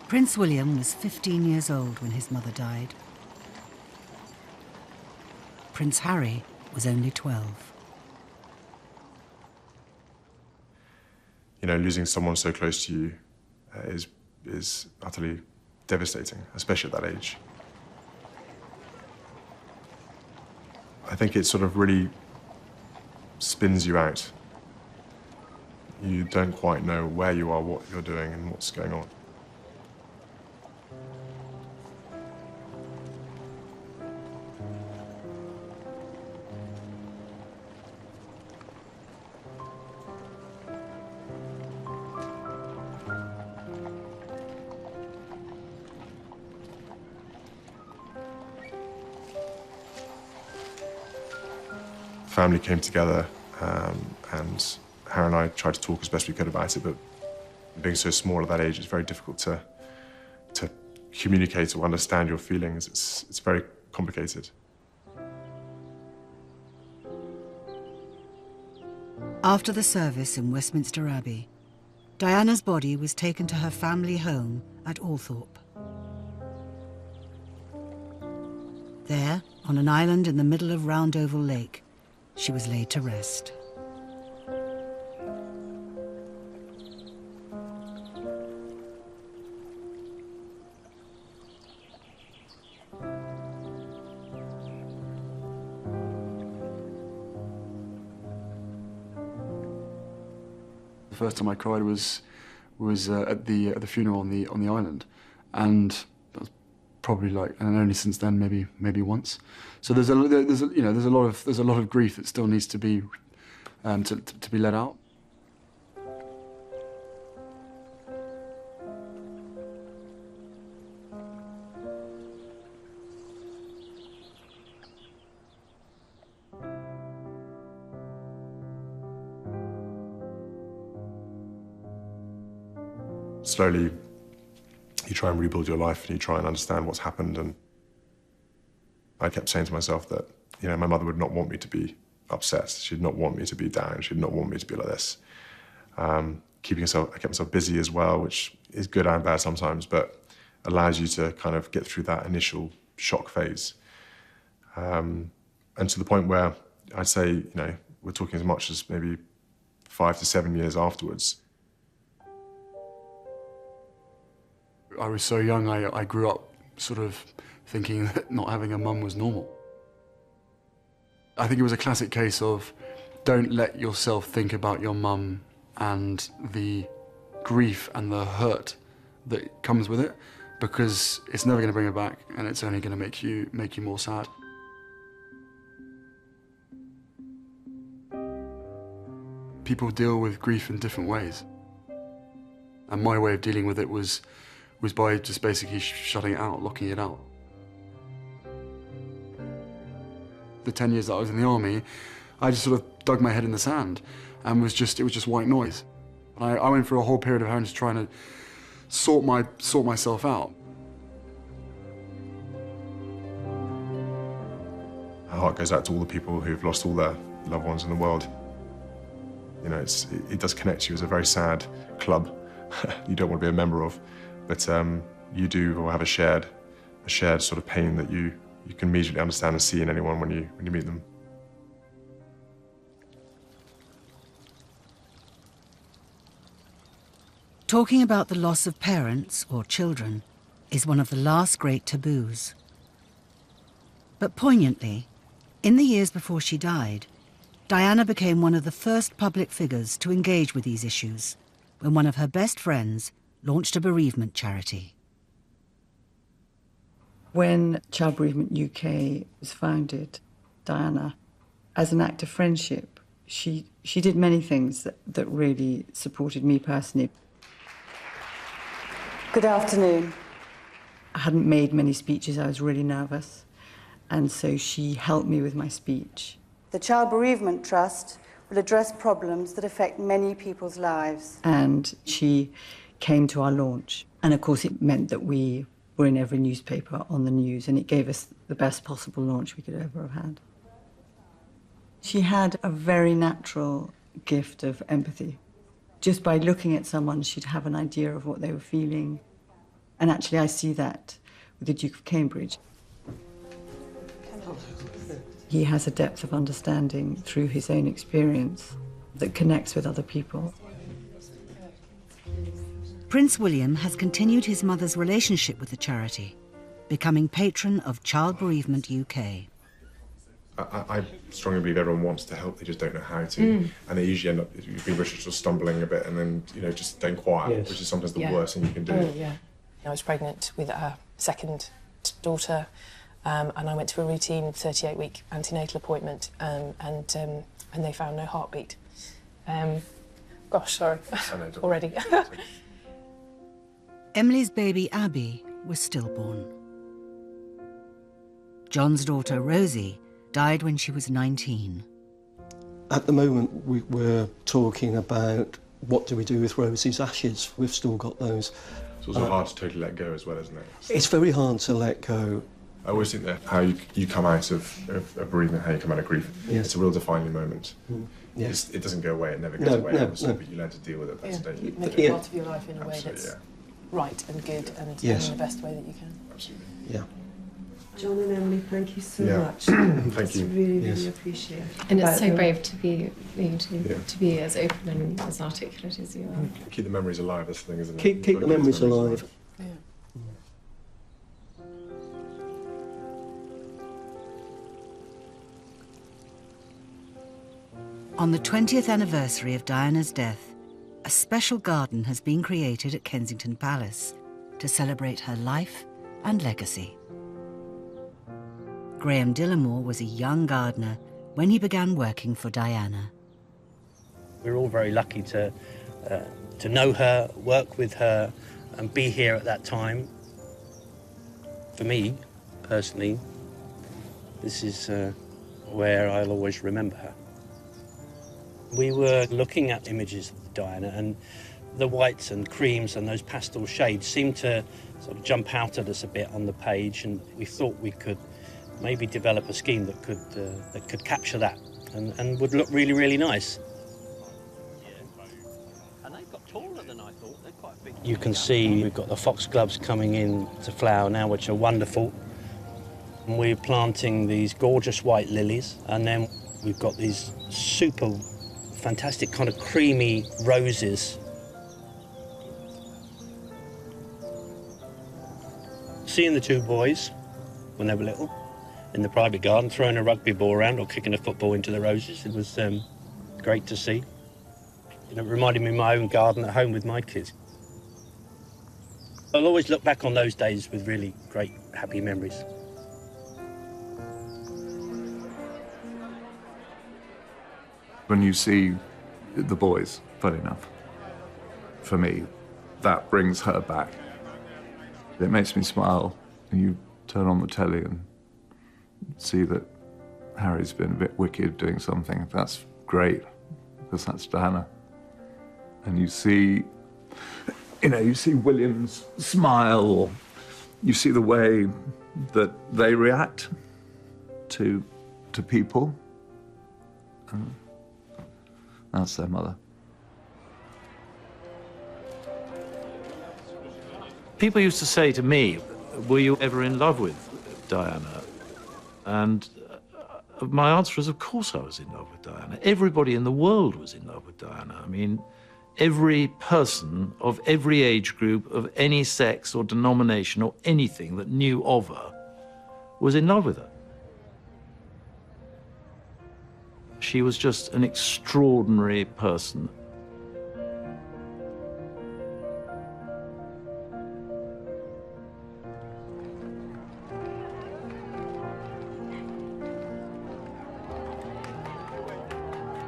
Prince William was 15 years old when his mother died. Prince Harry was only 12. You know, losing someone so close to you is utterly devastating, especially at that age. I think it sort of really spins you out. You don't quite know where you are, what you're doing, and what's going on. Family came together, and Harry and I tried to talk as best we could about it, but being so small at that age, it's very difficult to communicate or understand your feelings. It's very complicated. After the service in Westminster Abbey, Diana's body was taken to her family home at Althorpe. There, on an island in the middle of Roundover Lake, she was laid to rest. The first time I cried was at the funeral on the island, and that was probably like, and only since then maybe once. So there's a lot of grief that still needs to be to be let out. Slowly, you try and rebuild your life, and you try and understand what's happened. And I kept saying to myself that, you know, my mother would not want me to be upset. She'd not want me to be down. She'd not want me to be like this. I kept myself busy as well, which is good and bad sometimes, but allows you to kind of get through that initial shock phase. And to the point where I'd say, you know, we're talking as much as maybe 5 to 7 years afterwards. I was so young, I grew up sort of thinking that not having a mum was normal. I think it was a classic case of don't let yourself think about your mum and the grief and the hurt that comes with it, because it's never going to bring her back, and it's only going to make you more sad. People deal with grief in different ways, and my way of dealing with it was by just basically shutting it out, locking it out. The 10 years that I was in the army, I just sort of dug my head in the sand, and it was just white noise. And I went through a whole period of having to trying to sort myself out. My heart goes out to all the people who've lost all their loved ones in the world. You know, it does connect you as a very sad club you don't want to be a member of, but you do have a shared sort of pain that you can immediately understand and see in anyone when you meet them. Talking about the loss of parents or children is one of the last great taboos. But poignantly, in the years before she died, Diana became one of the first public figures to engage with these issues when one of her best friends launched a bereavement charity. When Child Bereavement UK was founded, Diana, as an act of friendship, she did many things that really supported me personally. Good afternoon. I hadn't made many speeches, I was really nervous, and so she helped me with my speech. The Child Bereavement Trust will address problems that affect many people's lives. And she came to our launch, and of course it meant that we were in every newspaper on the news, and it gave us the best possible launch we could ever have had. She had a very natural gift of empathy. Just by looking at someone, she'd have an idea of what they were feeling. And actually, I see that with the Duke of Cambridge. He has a depth of understanding through his own experience that connects with other people. Prince William has continued his mother's relationship with the charity, becoming patron of Child Bereavement UK. I strongly believe everyone wants to help, they just don't know how to. And they usually end up being British, just stumbling a bit and then, you know, just staying quiet, which is sometimes the worst thing you can do. Oh, yeah. I was pregnant with our second daughter, and I went to a routine 38-week antenatal appointment, and they found no heartbeat. Gosh, sorry, already. Emily's baby Abby was stillborn. John's daughter Rosie died when she was 19. At the moment, we're talking about what do we do with Rosie's ashes. We've still got those. It's also hard to totally let go as well, isn't it? It's very hard to let go. I always think that how you come out of bereavement, how you come out of grief, it's a real defining moment. Yes. It doesn't go away, it never goes away, obviously, but you learn to deal with it, don't you? Make it part of your life in a way that's right and good and in the best way that you can. Absolutely. Yeah. John and Emily, thank you so much. Thank you. Really appreciate it. And it's so brave to be to be as open and as articulate as you are. Keep the memories alive, that's the thing, isn't it? Keep the memories alive. Yeah. On the 20th anniversary of Diana's death, a special garden has been created at Kensington Palace to celebrate her life and legacy. Graham Dillamore was a young gardener when he began working for Diana. We're all very lucky to know her, work with her, and be here at that time. For me, personally, this is where I'll always remember her. We were looking at images of Diana, and the whites and creams and those pastel shades seemed to sort of jump out at us a bit on the page, and we thought we could maybe develop a scheme that could capture that and would look really, really nice. And they've got taller than I thought. They're quite big. You can see we've got the foxgloves coming in to flower now, which are wonderful. And we're planting these gorgeous white lilies, and then we've got these super fantastic kind of creamy roses. Seeing the two boys when they were little in the private garden throwing a rugby ball around or kicking a football into the roses, it was great to see. You know, it reminded me of my own garden at home with my kids. I'll always look back on those days with really great, happy memories. When you see the boys, funny enough, for me, that brings her back. It makes me smile. You turn on the telly and see that Harry's been a bit wicked doing something. That's great, because that's Diana. And you see, you see William's smile, or you see the way that they react to people. That's their mother. People used to say to me, were you ever in love with Diana? And my answer is, of course I was in love with Diana. Everybody in the world was in love with Diana. I mean, every person of every age group, of any sex or denomination or anything that knew of her was in love with her. She was just an extraordinary person.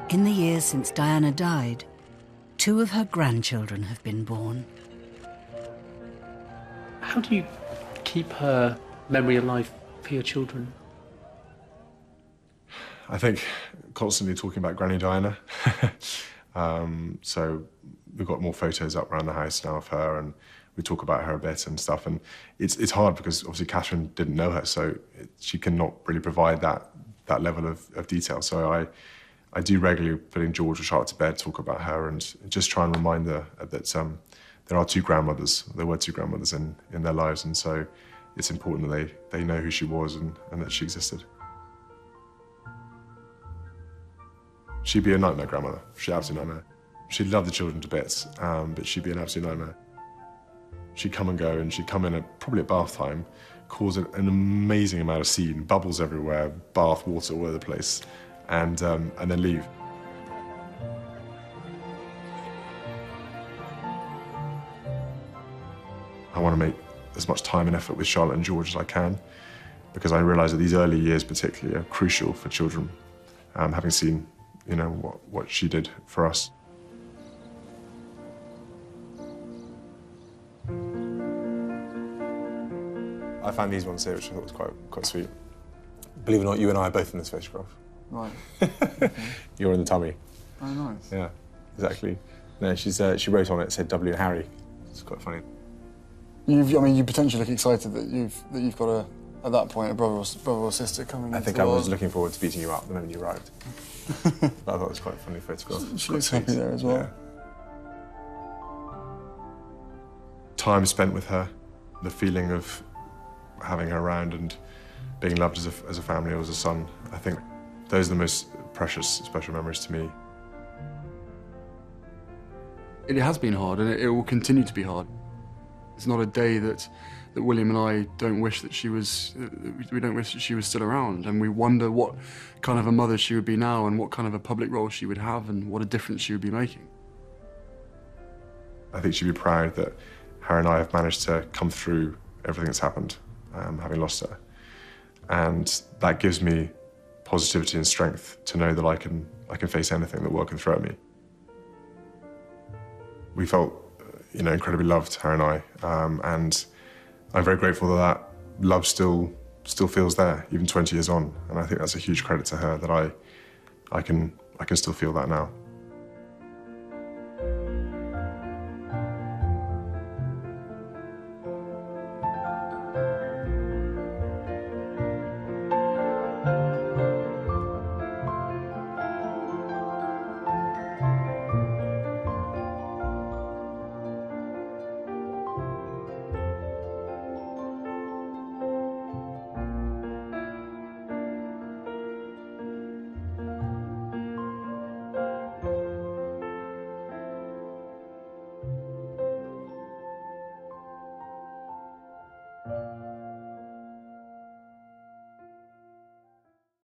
In the years since Diana died, 2 of her grandchildren have been born. How do you keep her memory alive for your children? I think constantly talking about Granny Diana. So we've got more photos up around the house now of her, and we talk about her a bit and stuff. And it's hard because obviously Catherine didn't know her, so she cannot really provide that level of detail. So I do regularly, putting George or Charlotte to bed, talk about her and just try and remind her that there are 2 grandmothers. There were 2 grandmothers in their lives, and so it's important that they know who she was and that she existed. She'd be a nightmare grandmother. She'd be an absolute nightmare. She'd love the children to bits, but she'd be an absolute nightmare. She'd come and go, and she'd come in probably at bath time, cause an amazing amount of scene, bubbles everywhere, bath water all over the place, and then leave. I want to make as much time and effort with Charlotte and George as I can, because I realise that these early years particularly are crucial for children, having seen what she did for us. I found these ones here, which I thought was quite sweet. Believe it or not, you and I are both in this photograph. Right. You're in the tummy. Oh, nice. Yeah, exactly. No, she wrote on it, said W and Harry. It's quite funny. You potentially look excited that you've got at that point a brother or sister coming. I think I was looking forward to beating you up the moment you arrived. But I thought it was quite a funny photograph. She looks happy there as well. Yeah. Time spent with her, the feeling of having her around and being loved as a family or as a son, I think those are the most precious, special memories to me. It has been hard, and it will continue to be hard. It's not a day that William and I don't wish that she was. We don't wish that she was still around, and we wonder what kind of a mother she would be now, and what kind of a public role she would have, and what a difference she would be making. I think she'd be proud that Harry and I have managed to come through everything that's happened, having lost her, and that gives me positivity and strength to know that I can face anything that the world can throw at me. We felt, incredibly loved, Harry and I, and I'm very grateful that love still feels there, even 20 years on, and I think that's a huge credit to her that I can still feel that now.